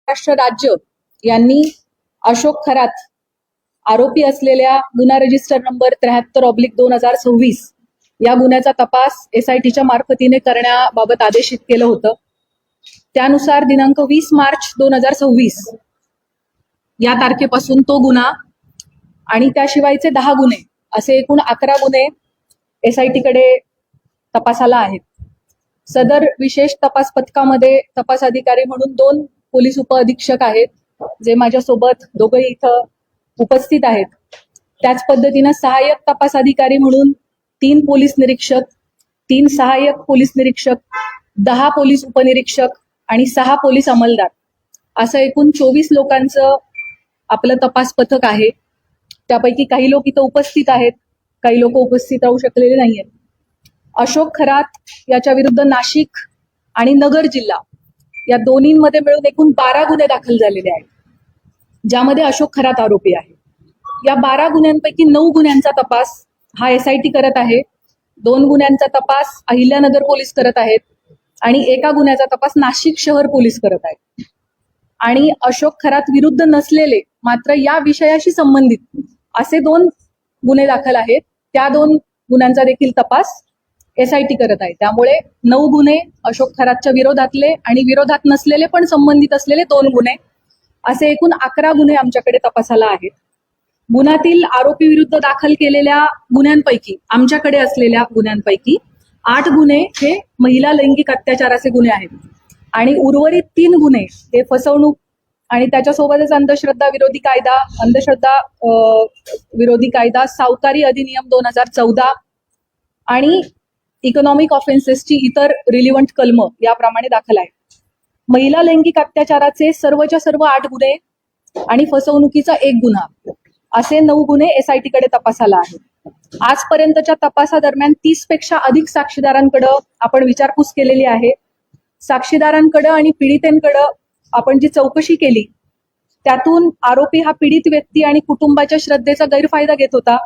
महाराष्ट्र राज्य यांनी अशोक खरात आरोपी असलेल्या गुन्हा रजिस्टर नंबर 73/2026 या गुन्ह्याचा तपास SITच्या मार्फतीने करण्याबाबत आदेशित केलं होतं. त्यानुसार दिनांक 20 मार्च 2026 या तारखेपासून तो गुन्हा आणि त्याशिवायचे 10 गुन्हे असे एकूण 11 गुन्हे SITकडे तपासाला आहेत. सदर विशेष तपास पथकामध्ये तपास अधिकारी म्हणून 2 पोलीस उपअधीक्षक आहेत, जे माझ्यासोबत दोघंही इथं उपस्थित आहेत. त्याच पद्धतीनं सहाय्यक तपास अधिकारी म्हणून 3 पोलीस निरीक्षक, 3 सहाय्यक पोलीस निरीक्षक, 10 पोलीस उपनिरीक्षक आणि 6 पोलीस अंमलदार असं एकूण 24 लोकांचं आपलं तपास पथक आहे. त्यापैकी काही लोक इथं उपस्थित आहेत, काही लोक उपस्थित राहू शकलेले नाहीयेत. अशोक खरात याच्या विरुद्ध नाशिक आणि नगर जिल्हा या दोन्हींमध्ये मिळून एकूण 12 गुन्हे दाखल झालेले आहेत, ज्यामध्ये अशोक खरात आरोपी आहे. या 12 गुन्ह्यांपैकी 9 गुन्ह्यांचा तपास हा SIT करत आहे, 2 गुन्ह्यांचा तपास अहिल्यानगर पोलीस करत आहेत आणि एका गुन्ह्याचा तपास नाशिक शहर पोलीस करत आहेत. आणि अशोक खरात विरुद्ध नसलेले मात्र या विषयाशी संबंधित असे 2 गुन्हे दाखल आहेत, त्या 2 गुन्ह्यांचा देखील तपास SIT करत आहे. त्यामुळे 9 गुन्हे अशोक खरातच्या विरोधातले आणि विरोधात नसलेले पण संबंधित असलेले 2 गुन्हे असे एकूण 11 गुन्हे आमच्याकडे तपासाला आहेत. गुन्ह्यातील आरोपी विरुद्ध दाखल केलेल्या गुन्ह्यांपैकी आमच्याकडे असलेल्या गुन्ह्यांपैकी 8 गुन्हे हे महिला लैंगिक अत्याचाराचे गुन्हे आहेत आणि उर्वरित 3 गुन्हे हे फसवणूक आणि त्याच्यासोबतच अंधश्रद्धा विरोधी कायदा, सावकारी अधिनियम 2014 आणि इकॉनॉमिक ऑफेन्सेसची इतर रिलिव्हंट कलम याप्रमाणे दाखल आहे. महिला लैंगिक अत्याचाराचे सर्वच्या सर्व 8 गुन्हे आणि फसवणुकीचा 1 गुन्हा असे 9 गुन्हे SITकडे तपासाला आहेत. आजपर्यंतच्या तपासादरम्यान 30 पेक्षा अधिक साक्षीदारांकडे आपण विचारपूस केलेली आहे. साक्षीदारांकडे आणि पीडितेंकडे आपण जी चौकशी केली त्यातून आरोपी हा पीडित व्यक्ती आणि कुटुंबाच्या श्रद्धेचा गैरफायदा घेत होता,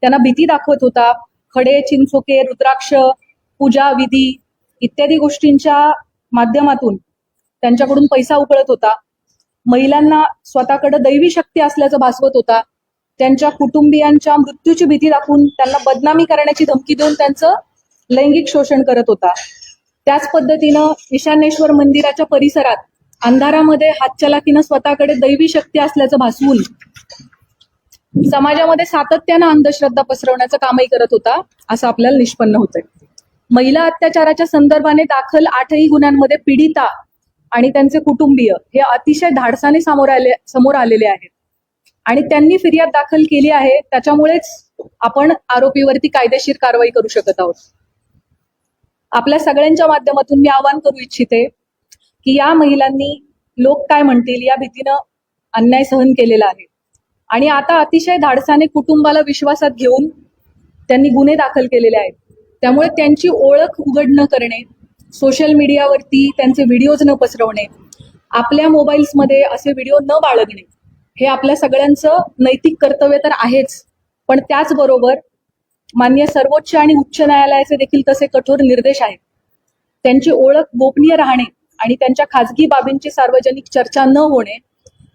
त्यांना भीती दाखवत होता, खडे, चिंचोके, रुद्राक्ष, पूजा विधी इत्यादी गोष्टींच्या माध्यमातून त्यांच्याकडून पैसा उकळत होता, महिलांना स्वतःकडे दैवी शक्ती असल्याचं भासवत होता, त्यांच्या कुटुंबियांच्या मृत्यूची भीती दाखवून त्यांना बदनामी करण्याची धमकी देऊन त्यांचं लैंगिक शोषण करत होता. त्याच पद्धतीनं ईशान्येश्वर मंदिराच्या परिसरात अंधारामध्ये हातचलाकीनं स्वतःकडे दैवी शक्ती असल्याचं भासवून समाजामध्ये सातत्यानं अंधश्रद्धा पसरवण्याचं कामही करत होता, असं आपल्याला निष्पन्न होतंय. महिला अत्याचाराच्या संदर्भाने दाखल 8ही गुन्ह्यांमध्ये पीडिता आणि त्यांचे कुटुंबीय हे अतिशय धाडसाने समोर आलेले आहेत आणि त्यांनी फिर्याद दाखल केली आहे. त्याच्यामुळेच आपण आरोपीवरती कायदेशीर कारवाई करू शकत आहोत. आपल्या सगळ्यांच्या माध्यमातून मी आवाहन करू इच्छिते की या महिलांनी लोक काय म्हणतील या भीतीनं अन्याय सहन केलेला आहे आणि आता अतिशय धाडसाने कुटुंबाला विश्वासात घेऊन त्यांनी गुन्हे दाखल केलेले आहेत. त्यामुळे त्यांची ओळख उघड न करणे, सोशल मीडियावरती त्यांचे व्हिडिओज न पसरवणे, आपल्या मोबाईल्समध्ये असे व्हिडिओ न बाळगणे हे आपल्या सगळ्यांचं नैतिक कर्तव्य तर आहेच, पण त्याचबरोबर माननीय सर्वोच्च आणि उच्च न्यायालयाचे देखील तसे कठोर निर्देश आहेत. त्यांची ओळख गोपनीय राहणे आणि त्यांच्या खाजगी बाबींची सार्वजनिक चर्चा न होणे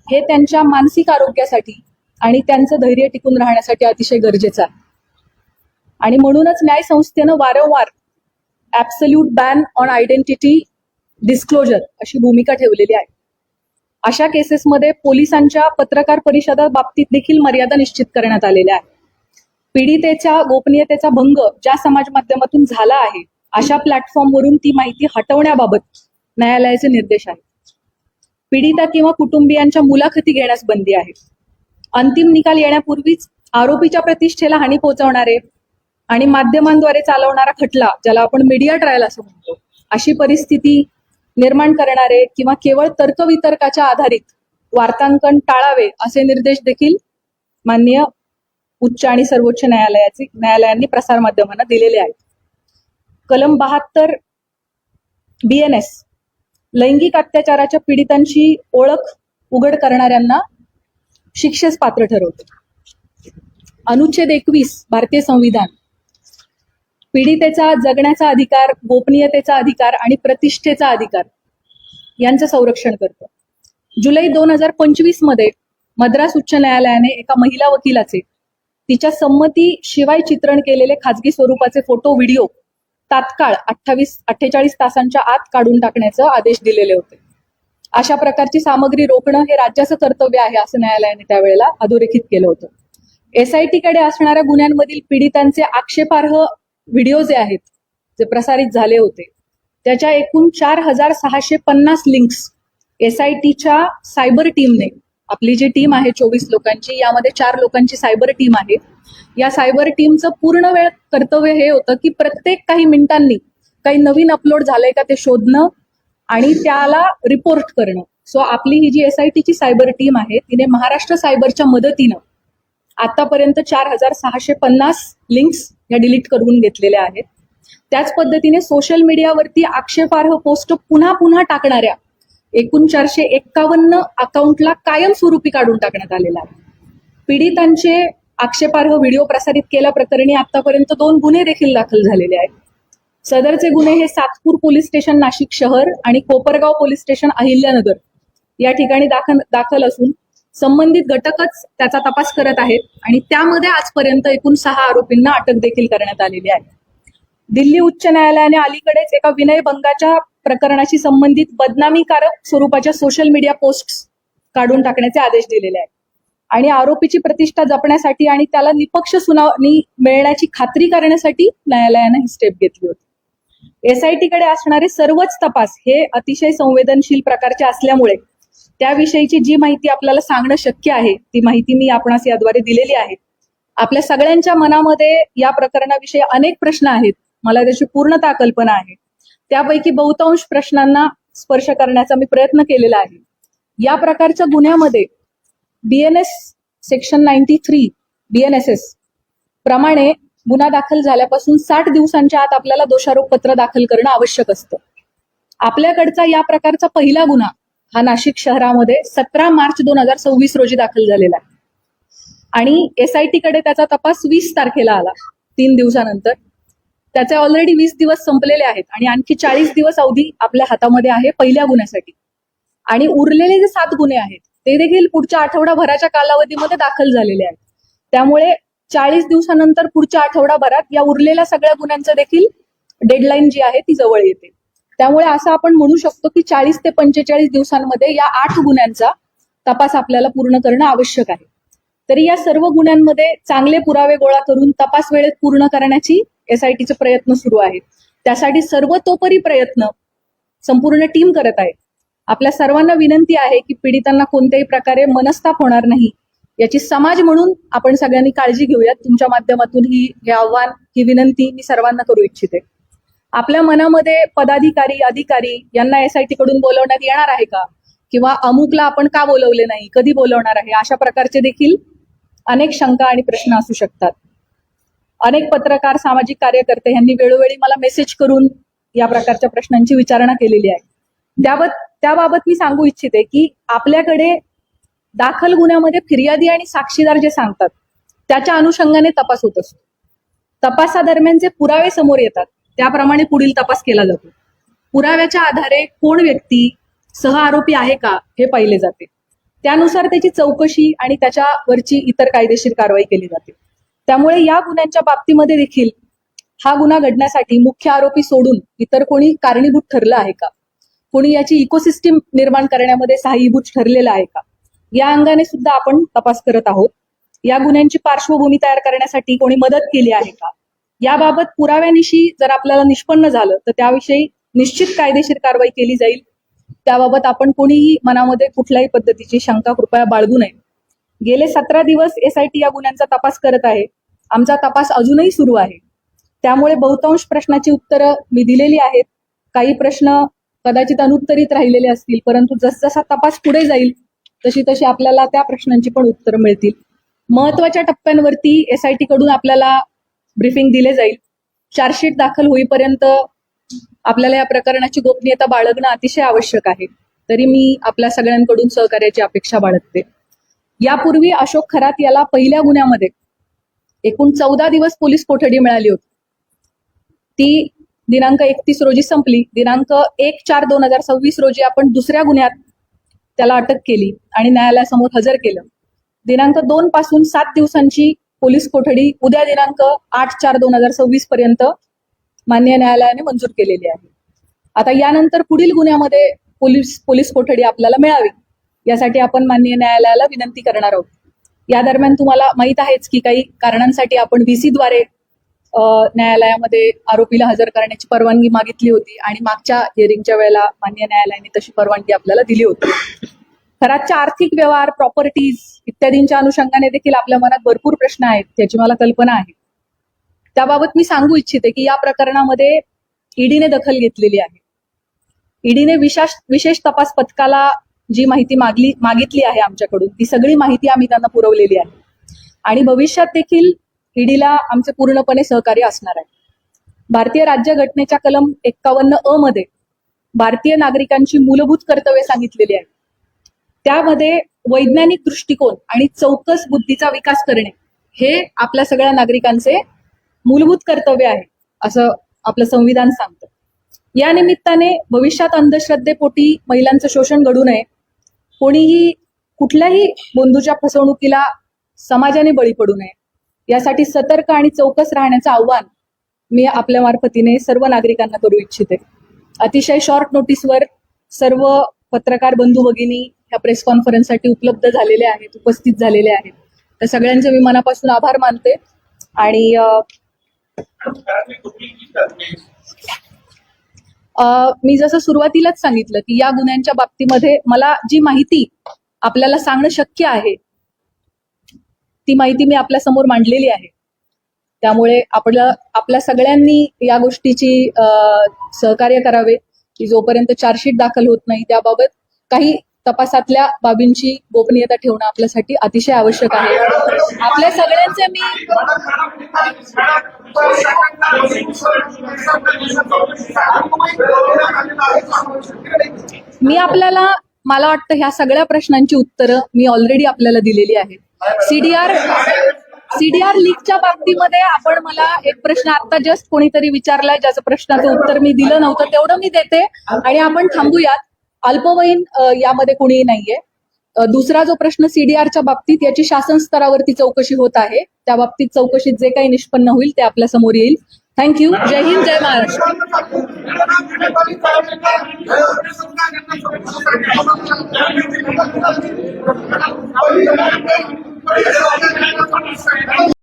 हे त्यांच्या मानसिक आरोग्यासाठी आणि त्यांचं धैर्य टिकून राहण्यासाठी अतिशय गरजेचं आहे. आणि म्हणूनच न्याय संस्थेनं वारंवार absolute ban on identity disclosure अशी भूमिका ठेवलेली आहे. अशा केसेसमध्ये पोलिसांच्या पत्रकार परिषदा बाबतीत देखील मर्यादा निश्चित करण्यात आलेल्या आहेत. पीडितेच्या गोपनीयतेचा भंग ज्या समाज माध्यमातून झाला आहे अशा प्लॅटफॉर्मवरून ती माहिती हटवण्याबाबत न्यायालयाचे निर्देश आहेत. पीडिता किंवा कुटुंबियांच्या मुलाखती घेण्यास बंदी आहे. अंतिम निकाल येण्यापूर्वीच आरोपीच्या प्रतिष्ठेला हानी पोहोचवणारे आणि माध्यमांद्वारे चालवणारा खटला, ज्याला आपण मीडिया ट्रायल असं म्हणतो, अशी परिस्थिती निर्माण करणारे किंवा केवळ तर्कवितर्काच्या आधारित वार्तांकन टाळावे असे निर्देश देखील माननीय उच्च आणि सर्वोच्च न्यायालयांनी प्रसारमाध्यमांना दिलेले आहेत. कलम 72 BNS लैंगिक अत्याचाराच्या पीडितांची ओळख उघड करणाऱ्यांना शिक्षेस पात्र ठरवते. अनुच्छेद 21 भारतीय संविधान पीडितेचा जगण्याचा अधिकार, गोपनीयतेचा अधिकार आणि प्रतिष्ठेचा अधिकार यांचं संरक्षण करतं. जुलै 2025 मध्ये मद्रास उच्च न्यायालयाने एका महिला वकिलाचे तिच्या संमतीशिवाय चित्रण केलेले खाजगी स्वरूपाचे फोटो व्हिडिओ तात्काळ 48 तासांच्या आत काढून टाकण्याचे आदेश दिलेले होते. अशा प्रकारची सामग्री रोखणं हे राज्याचं कर्तव्य आहे असं न्यायालयाने त्यावेळेला अधोरेखित केलं होतं. SIT कडे असणाऱ्या गुन्ह्यांमधील पीडितांचे आक्षेपार्ह व्हिडिओ जे आहेत जे प्रसारित झाले होते त्याच्या एकूण 4650 लिंक्स SITच्या सायबर टीमने, आपली जी टीम आहे 24 लोकांची, यामध्ये 4 लोकांची सायबर टीम आहे. या सायबर टीमचं पूर्ण वेळ कर्तव्य हे होतं की प्रत्येक काही मिनिटांनी काही नवीन अपलोड झालंय का ते शोधणं आणि त्याला रिपोर्ट करणं. सो आपली ही जी SITची सायबर टीम आहे तिने महाराष्ट्र सायबरच्या मदतीनं आतापर्यंत 4650 लिंक्स या डिलीट करून घेतलेल्या आहेत. त्याच पद्धतीने सोशल मीडियावरती आक्षेपार्ह पोस्ट पुन्हा पुन्हा टाकणाऱ्या एकूण 451 अकाउंटला कायमस्वरूपी काढून टाकण्यात आलेला आहे. पीडितांचे आक्षेपार्ह व्हिडिओ प्रसारित केल्याप्रकरणी आतापर्यंत 2 गुन्हे देखील दाखल झालेले आहेत. सदरचे गुन्हे हे सातपूर पोलीस स्टेशन नाशिक शहर आणि कोपरगाव पोलीस स्टेशन अहिल्यानगर या ठिकाणी दाखल असून संबंधित घटकच त्याचा तपास करत आहेत आणि त्यामध्ये आजपर्यंत एकूण 6 आरोपींना अटक देखील करण्यात आलेली आहे. दिल्ली उच्च न्यायालयाने अलीकडेच एका विनयभंगाच्या प्रकरणाशी संबंधित बदनामीकारक स्वरूपाच्या सोशल मीडिया पोस्ट्स काढून टाकण्याचे आदेश दिलेले आहेत आणि आरोपीची प्रतिष्ठा जपण्यासाठी आणि त्याला निपक्ष सुनावणी मिळण्याची खात्री करण्यासाठी न्यायालयाने ही स्टेप घेतली होती. SIT कडे असणारे सर्वच तपास हे अतिशय संवेदनशील प्रकारचे असल्यामुळे त्याविषयीची जी माहिती आपल्याला सांगणं शक्य आहे ती माहिती मी आपणास याद्वारे दिलेली आहे. आपल्या सगळ्यांच्या मनामध्ये या प्रकरणाविषयी अनेक प्रश्न आहेत, मला त्याची पूर्णतः कल्पना आहे. त्यापैकी बहुतांश प्रश्नांना स्पर्श करण्याचा मी प्रयत्न केलेला आहे. या प्रकारच्या गुन्ह्यामध्ये BNS सेक्शन 93 BNSS प्रमाणे गुन्हा दाखल झाल्यापासून 60 दिवसांच्या आत आपल्याला दोषारोपपत्र दाखल करणं आवश्यक असतं. आपल्याकडचा या प्रकारचा पहिला गुन्हा हा नाशिक शहरामध्ये 17 मार्च 2026 रोजी दाखल झालेला आहे आणि SIT कडे त्याचा तपास 20 तारखेला आला, 3 दिवसानंतर. त्याचे ऑलरेडी 20 दिवस संपलेले आहेत आणि आणखी 40 दिवस अवधी आपल्या हातामध्ये आहे पहिल्या गुन्ह्यासाठी आणि उरलेले जे 7 गुन्हे आहेत ते देखील पुढच्या आठवडाभराच्या कालावधीमध्ये दाखल झालेले आहेत. त्यामुळे 40 दिवसानंतर पुढच्या आठवडाभरात या उरलेल्या सगळ्या गुन्ह्यांचं देखील डेडलाईन जी आहे ती जवळ येते. त्यामुळे असं आपण म्हणू शकतो की 40 ते 45 दिवसांमध्ये या 8 गुन्ह्यांचा तपास आपल्याला पूर्ण करणं आवश्यक आहे. तरी या सर्व गुन्ह्यांमध्ये चांगले पुरावे गोळा करून तपास वेळेत पूर्ण करण्याची SITचे प्रयत्न सुरू आहेत. त्यासाठी सर्वतोपरी प्रयत्न संपूर्ण टीम करत आहे. आपल्या सर्वांना विनंती आहे की पीडितांना कोणत्याही प्रकारे मनस्ताप होणार नाही याची समाज म्हणून आपण सगळ्यांनी काळजी घेऊयात. तुमच्या माध्यमातून हे आव्हान, ही विनंती मी सर्वांना करू इच्छिते. आपल्या मनामध्ये पदाधिकारी, अधिकारी यांना SIT कडून बोलवण्यात येणार आहे का, किंवा अमुकला आपण का बोलवले नाही, कधी बोलवणार आहे, अशा प्रकारचे देखील अनेक शंका आणि प्रश्न असू शकतात. अनेक पत्रकार, सामाजिक कार्यकर्ते यांनी वेळोवेळी मला मेसेज करून या प्रकारच्या प्रश्नांची विचारणा केलेली आहे. त्याबाबत मी सांगू इच्छिते की आपल्याकडे दाखल गुन्ह्यामध्ये फिर्यादी आणि साक्षीदार जे सांगतात त्याच्या अनुषंगाने तपास होत असतो. तपासादरम्यान जे पुरावे समोर येतात त्याप्रमाणे पुढील तपास केला जातो. पुराव्याच्या आधारे कोण व्यक्ती सह आरोपी आहे का हे पाहिले जाते. त्यानुसार त्याची चौकशी आणि त्याच्यावरची इतर कायदेशीर कारवाई केली जाते. त्यामुळे या गुन्ह्यांच्या बाबतीमध्ये देखील हा गुन्हा घडण्यासाठी मुख्य आरोपी सोडून इतर कोणी कारणीभूत ठरलं आहे का, कोणी याची इकोसिस्टीम निर्माण करण्यामध्ये सहाय्यभूत ठरलेलं आहे का, या अंगाने सुद्धा आपण तपास करत आहोत. या गुन्ह्यांची पार्श्वभूमी तयार करण्यासाठी कोणी मदत केली आहे का, याबाबत पुराव्यानिशी जर आपल्याला निष्पन्न झालं तर त्याविषयी निश्चित कायदेशीर कारवाई केली जाईल. त्याबाबत आपण कोणीही मनामध्ये कुठल्याही पद्धतीची शंका कृपया बाळगू नये. गेले 17 दिवस SIT या गुन्ह्यांचा तपास करत आहे. आमचा तपास अजूनही सुरू आहे. त्यामुळे बहुतांश प्रश्नाची उत्तरं मी दिलेली आहेत. काही प्रश्न कदाचित अनुत्तरित राहिलेले असतील, परंतु जसजसा तपास पुढे जाईल तशी तशी आपल्याला त्या प्रश्नांची पण उत्तरं मिळतील. महत्वाच्या टप्प्यांवरती SIT कडून आपल्याला ब्रीफिंग दिले जाईल. चार्जशीट दाखल होईपर्यंत आपल्याला या प्रकरणाची गोपनीयता बाळगणं अतिशय आवश्यक आहे. तरी मी आपल्या सगळ्यांकडून सहकार्याची अपेक्षा बाळगते. यापूर्वी अशोक खरात याला पहिल्या गुन्ह्यामध्ये एकूण 14 दिवस पोलीस कोठडी मिळाली होती. ती दिनांक 31 रोजी संपली. दिनांक 1/4/2026 रोजी आपण दुसऱ्या गुन्ह्यात त्याला अटक केली आणि न्यायालयासमोर हजर केलं. दिनांक 2 पासून 7 दिवसांची पोलीस कोठडी उद्या दिनांक 8/4/2026 पर्यंत माननीय न्यायालयाने मंजूर केलेली आहे. आता यानंतर पुढील गुन्ह्यामध्ये पोलीस कोठडी आपल्याला मिळावी यासाठी आपण माननीय न्यायालयाला विनंती करणार आहोत. या दरम्यान तुम्हाला माहित आहेच की काही कारणांसाठी आपण VC द्वारे न्यायालयामध्ये आरोपीला हजर करण्याची परवानगी मागितली होती आणि मागच्या हिअरिंगच्या वेळेला माननीय न्यायालयाने तशी परवानगी आपल्याला दिली होती. घराच्या आर्थिक व्यवहार, प्रॉपर्टीज इत्यादींच्या अनुषंगाने देखील आपल्या मनात भरपूर प्रश्न आहेत, त्याची मला कल्पना आहे. त्याबाबत मी सांगू इच्छिते की या प्रकरणामध्ये ईडीने दखल घेतलेली आहे. ईडीने विशेष तपास पथकाला जी माहिती मागितली आहे आमच्याकडून, ती सगळी माहिती आम्ही त्यांना पुरवलेली आहे आणि भविष्यात देखील ईडीला आमचे पूर्णपणे सहकार्य असणार आहे. भारतीय राज्यघटनेच्या कलम 51(अ) मध्ये भारतीय नागरिकांची मूलभूत कर्तव्ये सांगितलेली आहेत. त्यामध्ये वैज्ञानिक दृष्टिकोन आणि चौकस बुद्धीचा विकास करणे हे आपल्या सगळ्या नागरिकांचे मूलभूत कर्तव्य आहे असं आपलं संविधान सांगतं. या निमित्ताने भविष्यात अंधश्रद्धेपोटी महिलांचं शोषण घडू नये, कोणीही कुठल्याही बंधूच्या फसवणुकीला समाजाने बळी पडू नये यासाठी सतर्क आणि चौकस राहण्याचं आव्हान मी आपल्या मार्फतीने सर्व नागरिकांना करू इच्छिते. अतिशय शॉर्ट नोटीसवर सर्व पत्रकार बंधू भगिनी ह्या प्रेस कॉन्फरन्ससाठी उपलब्ध झालेले आहेत, उपस्थित झालेले आहेत. तर सगळ्यांचे मी मनापासून आभार मानते आणि मी जसं सुरुवातीलाच सांगितलं की या गुन्ह्यांच्या बाबतीमध्ये मला जी माहिती आपल्याला सांगणं शक्य आहे ती माहिती मी आपल्या समोर मांडलेली आहे. त्यामुळे आपल्या सगळ्यांनी या गोष्टीची सहकार्य करावे की जोपर्यंत चार्जशीट दाखल होत नाही त्याबाबत काही तपासातल्या बाबींची गोपनीयता ठेवणं आपल्यासाठी अतिशय आवश्यक आहे. आपल्या सगळ्यांचे मला वाटतं ह्या सगळ्या प्रश्नांची उत्तरं मी ऑलरेडी आपल्याला दिलेली आहेत. सीडीआर लीकच्या बाबतीमध्ये मला एक प्रश्न आता जस्ट कोणीतरी विचारलाय, ज्याचं प्रश्नाचं उत्तर मी दिलं नव्हतं, तेवढं मी देते आणि आपण थांबूयात. अल्पवयीन यामध्ये कोणीही नाहीये. दुसरा जो प्रश्न सीडीआरच्या बाबतीत, याची शासन स्तरावरती चौकशी होत आहे. त्या बाबतीत चौकशीत जे काही निष्पन्न होईल ते आपल्या समोर येईल. थँक्यू. जय हिंद, जय महाराष्ट्र.